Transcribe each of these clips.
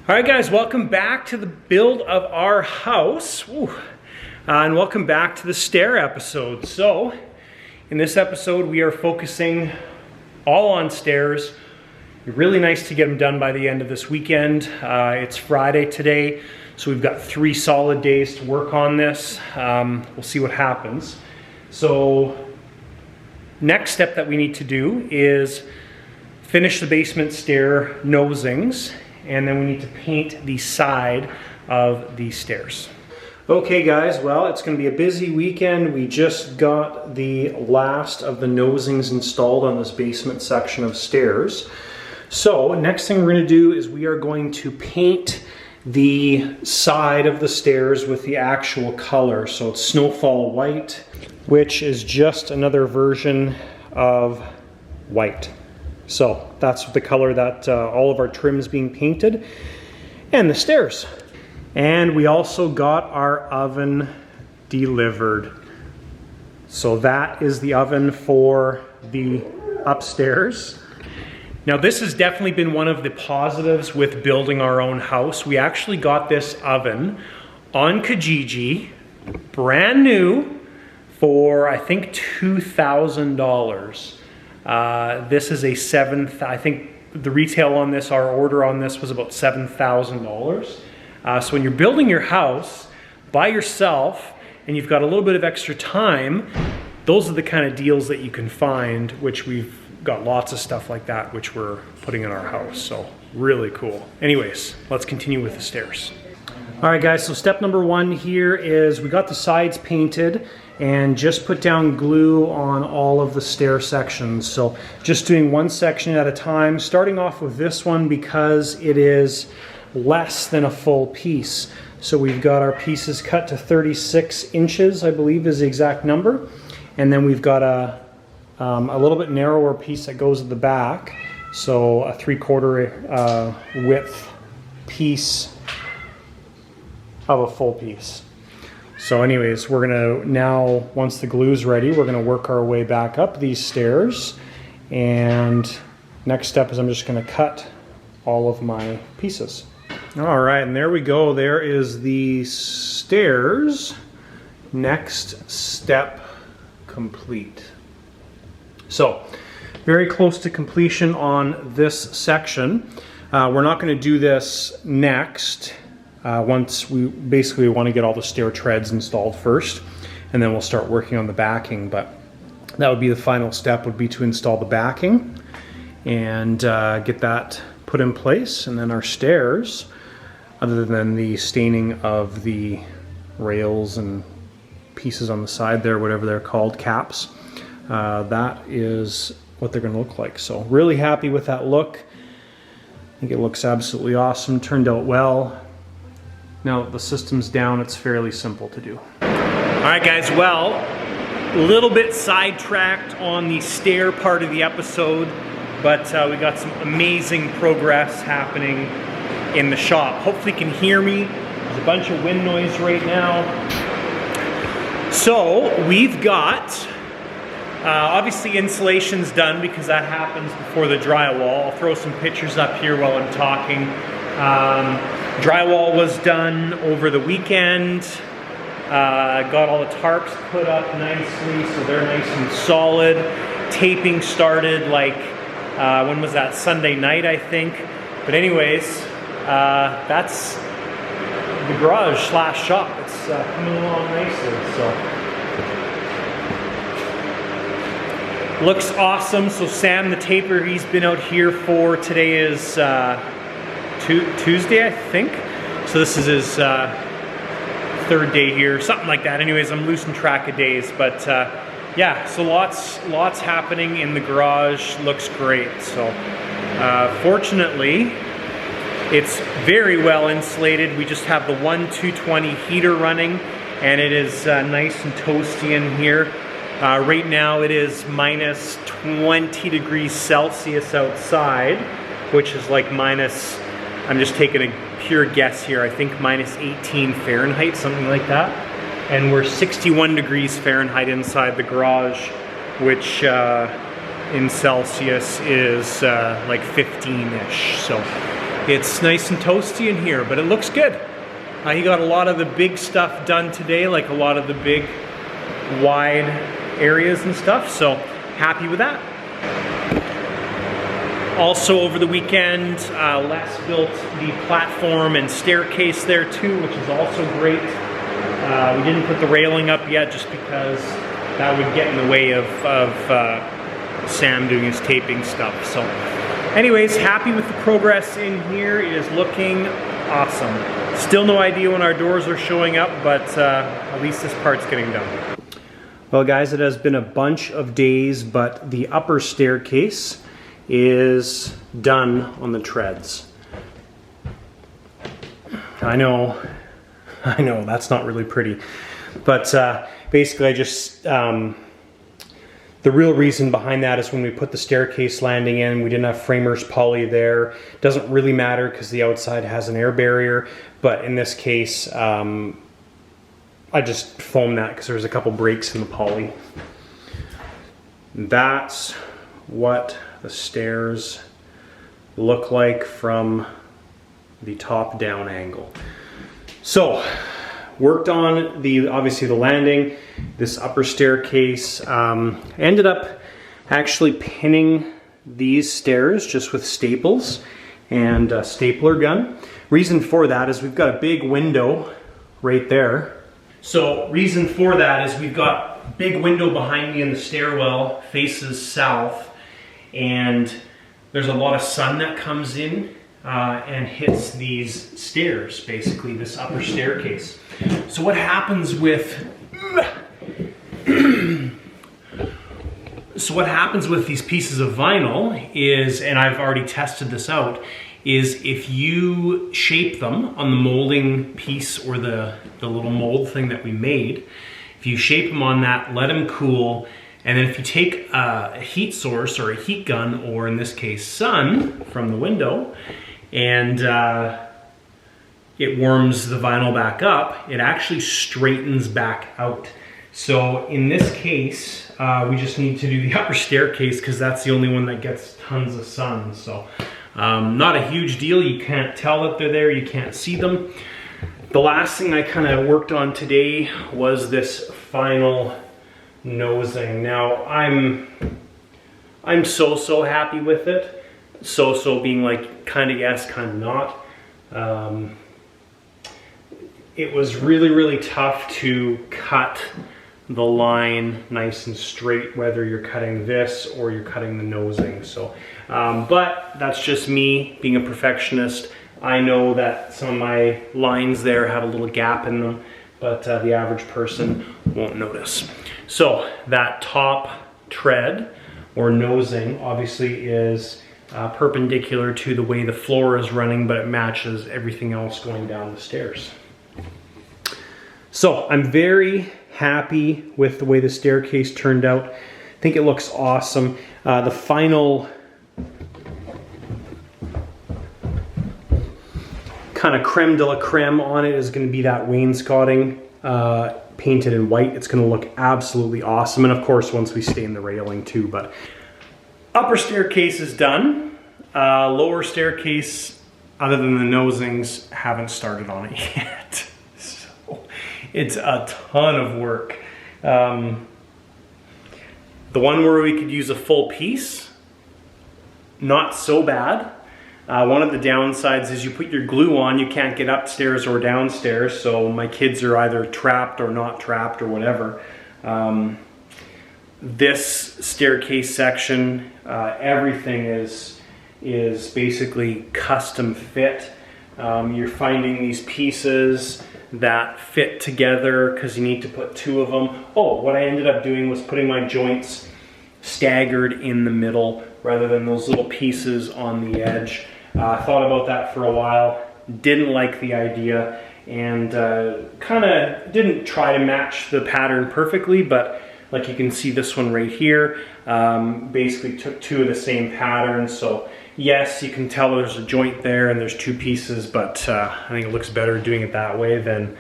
All right, guys, welcome back to the build of our house. And welcome back to the stair episode. So, in this episode, we are focusing all on stairs. Really nice to get them done by the end of this weekend. It's Friday today, so we've got 3 solid days to work on this. We'll see what happens. So, next step that we need to do is finish the basement stair nosings, and then we need to paint the side of these stairs. Okay guys, well, it's going to be a busy weekend. We just got the last of the nosings installed on this basement section of stairs. So next thing we're going to do is we are going to paint the side of the stairs with the actual color. So it's Snowfall White, which is just another version of white. So that's the color that all of our trim is being painted, and the stairs. And we also got our oven delivered. So that is the oven for the upstairs. Now this has definitely been one of the positives with building our own house. We actually got this oven on Kijiji, brand new, for I think $2,000. This is a I think the retail on this, our order on this was about $7,000. So when you're building your house by yourself and you've got a little bit of extra time, those are the kind of deals that you can find, which we've got lots of stuff like that, which we're putting in our house. So really cool. Anyways, let's continue with the stairs. All right guys, so step number 1 here is we got the sides painted and just put down glue on all of the stair sections. So just doing one section at a time, starting off with this one because it is less than a full piece. So we've got our pieces cut to 36 inches, I believe is the exact number. And then we've got a little bit narrower piece that goes at the back. So a 3/4 width piece of a full piece. So anyways, we're gonna now, once the glue's ready, we're gonna work our way back up these stairs. And next step is I'm just gonna cut all of my pieces. All right, and there we go. There is the stairs. Next step complete. So, very close to completion on this section. We're not gonna do this next. Once we basically want to get all the stair treads installed first, and then we'll start working on the backing. But that would be the final step, would be to install the backing and get that put in place. And then our stairs, other than the staining of the rails and pieces on the side there, whatever they're called, caps, that is what they're going to look like. So really happy with that look. I think it looks absolutely awesome, turned out well. Now that the system's down, it's fairly simple to do. All right guys, well, a little bit sidetracked on the stair part of the episode, but we got some amazing progress happening in the shop. Hopefully you can hear me. There's a bunch of wind noise right now. So we've got, obviously insulation's done because that happens before the drywall. I'll throw some pictures up here while I'm talking. Drywall was done over the weekend. Got all the tarps put up nicely, so they're nice and solid. Taping started like, when was that? Sunday night, I think. But anyways, that's the garage slash shop. It's coming along nicely, so. Looks awesome. So Sam, the taper, he's been out here for, today is Tuesday, I think. So this is his 3rd day here, something like that. Anyways, I'm losing track of days, but yeah, so lots happening in the garage. Looks great. So fortunately, it's very well insulated. We just have the 220 heater running, and it is nice and toasty in here. Right now it is minus 20 degrees Celsius outside, which is like minus, I'm just taking a pure guess here, I think minus 18 Fahrenheit, something like that. And we're 61 degrees Fahrenheit inside the garage, which in Celsius is like 15-ish. So It's nice and toasty in here, but it looks good. He got a lot of the big stuff done today, like a lot of the big wide areas and stuff, so happy with that. Also over the weekend, Les built the platform and staircase there too, which is also great. We didn't put the railing up yet just because that would get in the way of Sam doing his taping stuff. So anyways, happy with the progress in here. It is looking awesome. Still no idea when our doors are showing up, but at least this part's getting done. Well guys, it has been a bunch of days, but the upper staircase is done on the treads. I know, that's not really pretty. But basically I just, the real reason behind that is when we put the staircase landing in, we didn't have framers poly there. Doesn't really matter because the outside has an air barrier, but in this case, I just foamed that because there was a couple breaks in the poly. That's what the stairs look like from the top down angle. So, worked on obviously the landing, this upper staircase. Ended up actually pinning these stairs just with staples and a stapler gun. Reason for that is we've got a big window right there. So reason for that is we've got a big window behind me in the stairwell, faces south, and there's a lot of sun that comes in and hits these stairs, basically this upper staircase. So what happens with these pieces of vinyl is, and I've already tested this out, is if you shape them on the molding piece or the little mold thing that we made, if you shape them on that, let them cool, and then if you take a heat source or a heat gun, or in this case sun, from the window, and it warms the vinyl back up, it actually straightens back out. So in this case, we just need to do the upper staircase because that's the only one that gets tons of sun. So not a huge deal. You can't tell that they're there, you can't see them. The last thing I kind of worked on today was this final nosing. Now I'm so happy with it. So being like kind of yes, kind of not. It was really tough to cut the line nice and straight, whether you're cutting this or you're cutting the nosing. So, but that's just me being a perfectionist. I know that some of my lines there have a little gap in them, but the average person won't notice. So that top tread or nosing obviously is perpendicular to the way the floor is running, but it matches everything else going down the stairs. So I'm very happy with the way the staircase turned out. I think it looks awesome. The final kind of creme de la creme on it is going to be that wainscoting painted in white. It's going to look absolutely awesome, and of course once we stain the railing too. But upper staircase is done. Lower staircase, other than the nosings, haven't started on it yet. So it's a ton of work. The one where we could use a full piece, not so bad. One of the downsides is you put your glue on, you can't get upstairs or downstairs, so my kids are either trapped or not trapped or whatever. This staircase section, everything is basically custom fit. You're finding these pieces that fit together because you need to put two of them. Oh, what I ended up doing was putting my joints staggered in the middle rather than those little pieces on the edge. Thought about that for a while, didn't like the idea, and kind of didn't try to match the pattern perfectly, but like you can see this one right here, basically took two of the same pattern. So yes, you can tell there's a joint there and there's two pieces, but I think it looks better doing it that way than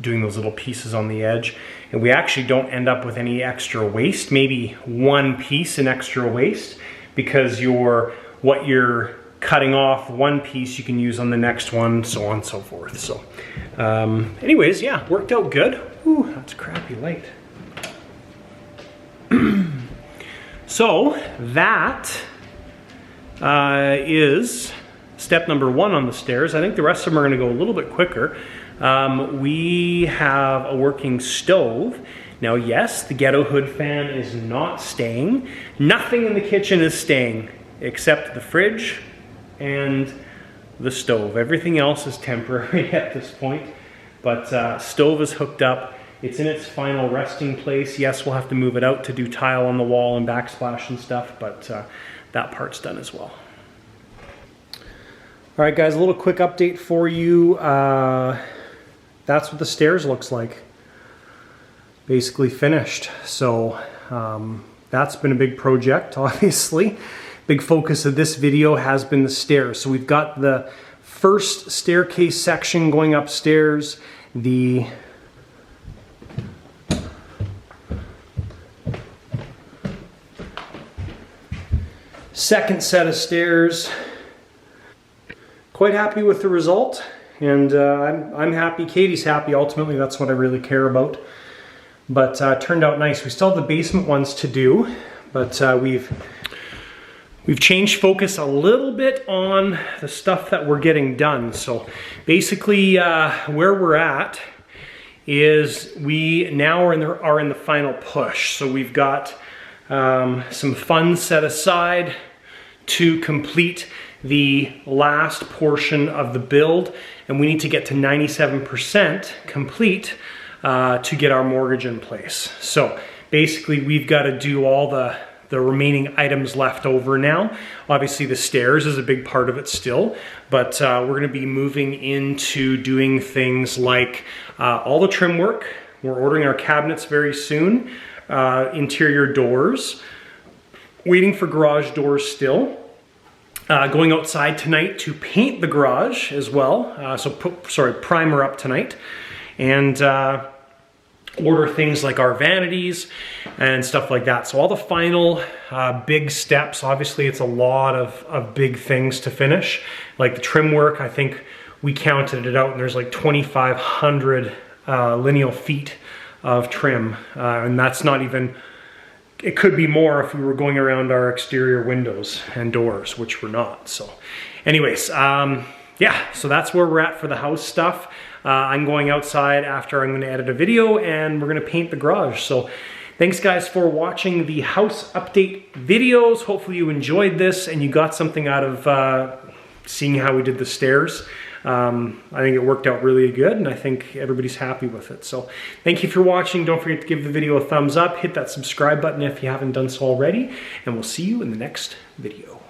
doing those little pieces on the edge. And we actually don't end up with any extra waste, maybe one piece in extra waste, because what you're cutting off one piece you can use on the next one, so on and so forth. So anyways, yeah, worked out good. Ooh, that's a crappy light. So that is step number 1 on the stairs. I think the rest of them are going to go a little bit quicker. We have a working stove. Now, yes, the ghetto hood fan is not staying. Nothing in the kitchen is staying except the fridge and the stove. Everything else is temporary at this point, but stove is hooked up. It's in its final resting place. Yes, we'll have to move it out to do tile on the wall and backsplash and stuff, but that part's done as well. All right, guys, a little quick update for you. That's what the stairs looks like. Basically finished. So that's been a big project, obviously. Big focus of this video has been the stairs. So we've got the first staircase section going upstairs, the second set of stairs. Quite happy with the result, and I'm happy, Katie's happy. Ultimately, that's what I really care about. But turned out nice. We still have the basement ones to do, but we've changed focus a little bit on the stuff that we're getting done. So basically, where we're at is we now are in the final push. So we've got some funds set aside to complete the last portion of the build, and we need to get to 97% complete to get our mortgage in place. So basically we've got to do all the remaining items left over now. Obviously the stairs is a big part of it still, but we're going to be moving into doing things like all the trim work. We're ordering our cabinets very soon, interior doors, waiting for garage doors still. Going outside tonight to paint the garage as well. Primer up tonight. And order things like our vanities and stuff like that. So all the final big steps. Obviously it's a lot of big things to finish. Like the trim work, I think we counted it out and there's like 2,500 lineal feet of trim. And that's not even... It could be more if we were going around our exterior windows and doors, which we're not. So anyways, yeah, so that's where we're at for the house stuff. I'm going outside after I'm going to edit a video and we're going to paint the garage. So thanks guys for watching the house update videos. Hopefully you enjoyed this and you got something out of seeing how we did the stairs. I think it worked out really good and I think everybody's happy with it. So thank you for watching. Don't forget to give the video a thumbs up, hit that subscribe button if you haven't done so already, and we'll see you in the next video.